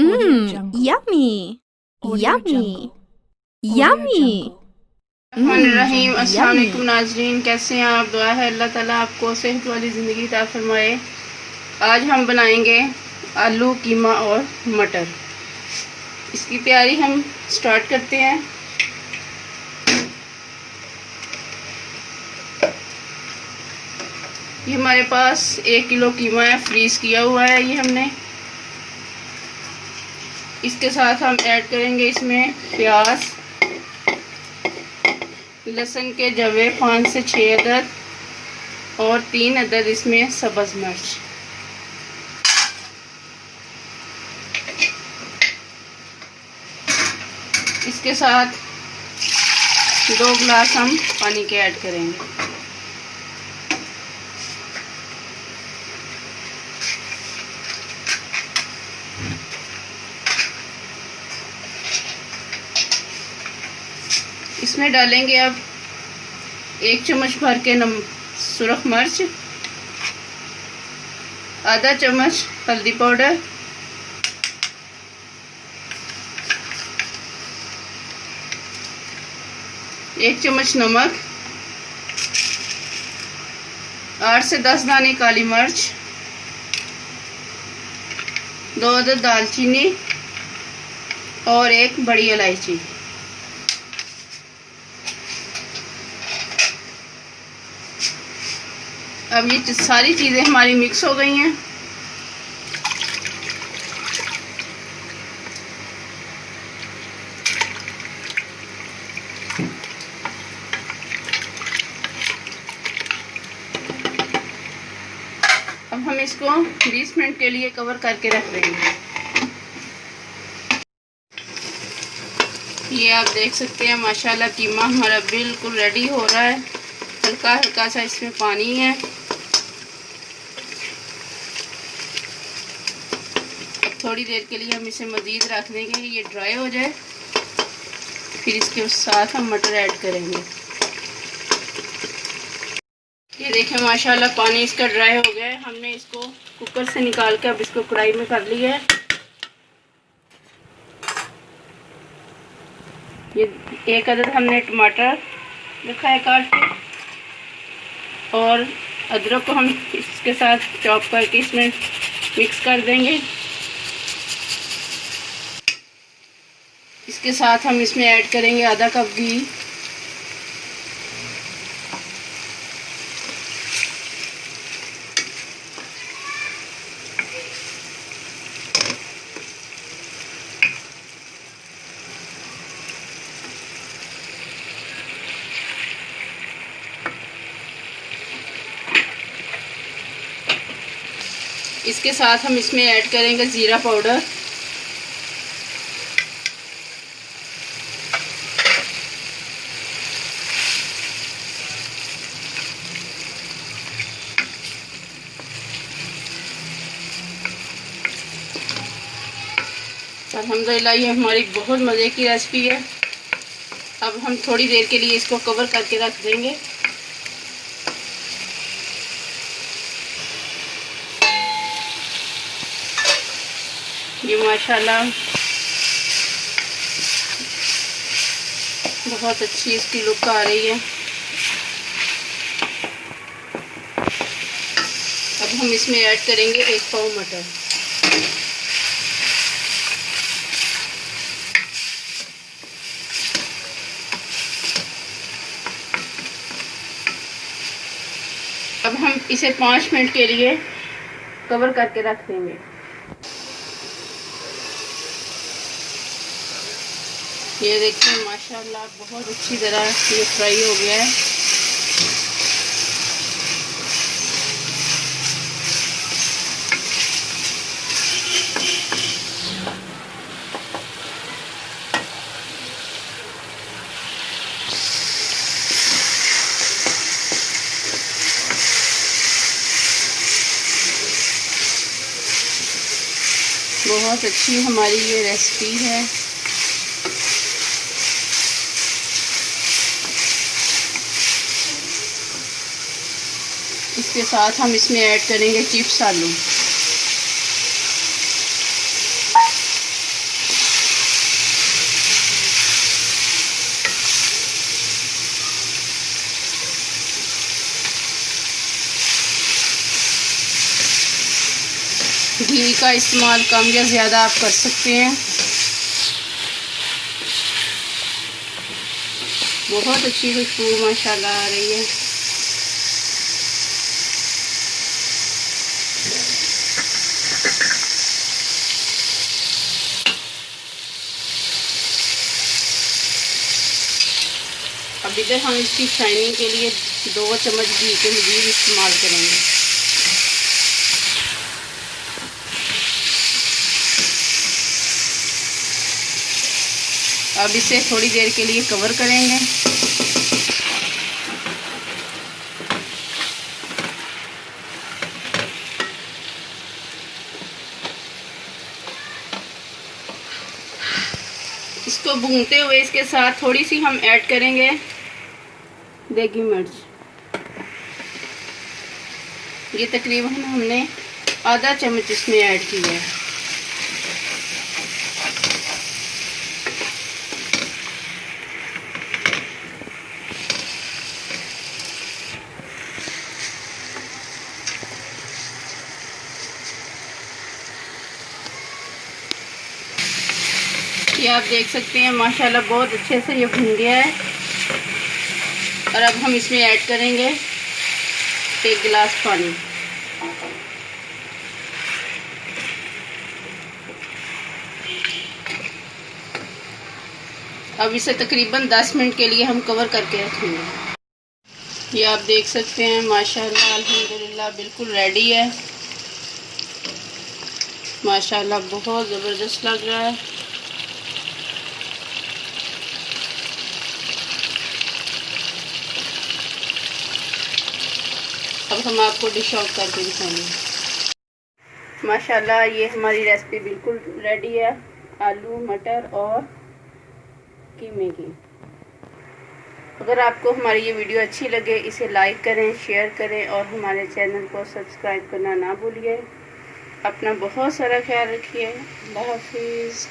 Yummy. Yummy. Yummy. रहीम अस्सलाम वालेकुम नाजरीन, कैसे हैं आप? दुआ है अल्लाह ताला आपको सेहत वाली ज़िंदगी अता फरमाए। आज हम बनाएंगे आलू कीमा और मटर। इसकी तैयारी हम स्टार्ट करते हैं। ये हमारे पास 1 किलो कीमा है, फ्रीज़ किया हुआ है ये हमने। इसके साथ हम ऐड करेंगे इसमें प्याज, लहसुन के जवे 5 से 6 अदद और 3 अदद इसमें सब्ज़ मिर्च। इसके साथ 2 गिलास हम पानी के ऐड करेंगे। इसमें डालेंगे अब 1 चम्मच भर के सुरख मिर्च, आधा चम्मच हल्दी पाउडर, 1 चम्मच नमक, 8 से 10 दाने काली मिर्च, 2 अदद दालचीनी और 1 बड़ी इलायची। अब ये सारी चीज़ें हमारी मिक्स हो गई हैं। अब हम इसको 20 मिनट के लिए कवर करके रख देंगे। ये आप देख सकते हैं माशाल्लाह कीमा हमारा बिल्कुल रेडी हो रहा है। हल्का हल्का सा इसमें पानी है। थोड़ी देर के लिए हम इसे मज़ीद रख देंगे, ये ड्राई हो जाए। फिर इसके साथ हम मटर ऐड करेंगे। ये देखें माशाल्लाह पानी इसका ड्राई हो गया है। हमने इसको कुकर से निकाल के अब इसको कढ़ाई में कर लिया है। ये 1 अदद हमने टमाटर रखा है काट के, और अदरक को हम इसके साथ चॉप करके इसमें मिक्स कर देंगे। इसके साथ हम इसमें ऐड करेंगे आधा कप घी, इसके साथ हम इसमें ऐड करेंगे ज़ीरा पाउडर, अल्हम्दुलिल्लाह ये हमारी बहुत मज़े की रेसिपी है। अब हम थोड़ी देर के लिए इसको कवर करके रख देंगे। ये माशाल्लाह बहुत अच्छी इसकी लुक आ रही है। अब हम इसमें ऐड करेंगे 1 पाव मटर। अब हम इसे 5 मिनट के लिए कवर करके रख देंगे। ये देखिए माशाल्लाह बहुत अच्छी तरह ये फ्राई हो गया है। बहुत अच्छी हमारी ये रेसिपी है। इसके साथ हम इसमें ऐड करेंगे चिप्स आलू। इसका इस्तेमाल कम या ज़्यादा आप कर सकते हैं। बहुत अच्छी खुशबू माशाल्लाह आ रही है। अब इधर हम इसकी शाइनिंग के लिए 2 चम्मच घी के मज़ीद इस्तेमाल करेंगे। अब इसे थोड़ी देर के लिए कवर करेंगे। इसको भूनते हुए इसके साथ थोड़ी सी हम ऐड करेंगे देगी मिर्च। ये तकरीबन हमने आधा चम्मच इसमें ऐड किया है। ये आप देख सकते हैं माशाल्लाह बहुत अच्छे से ये भुन गया है। और अब हम इसमें ऐड करेंगे 1 गिलास पानी। अब इसे तकरीबन 10 मिनट के लिए हम कवर करके रखेंगे। ये आप देख सकते हैं माशाल्लाह अल्हम्दुलिल्लाह बिल्कुल रेडी है। माशाल्लाह बहुत ज़बरदस्त लग रहा है। अब हम आपको डिश आउट करके दिखाएंगे। माशाल्लाह ये हमारी रेसिपी बिल्कुल रेडी है, आलू मटर और कीमे की। अगर आपको हमारी ये वीडियो अच्छी लगे इसे लाइक करें, शेयर करें और हमारे चैनल को सब्सक्राइब करना ना भूलिए। अपना बहुत सारा ख्याल रखिए। अल्लाह हाफिज़।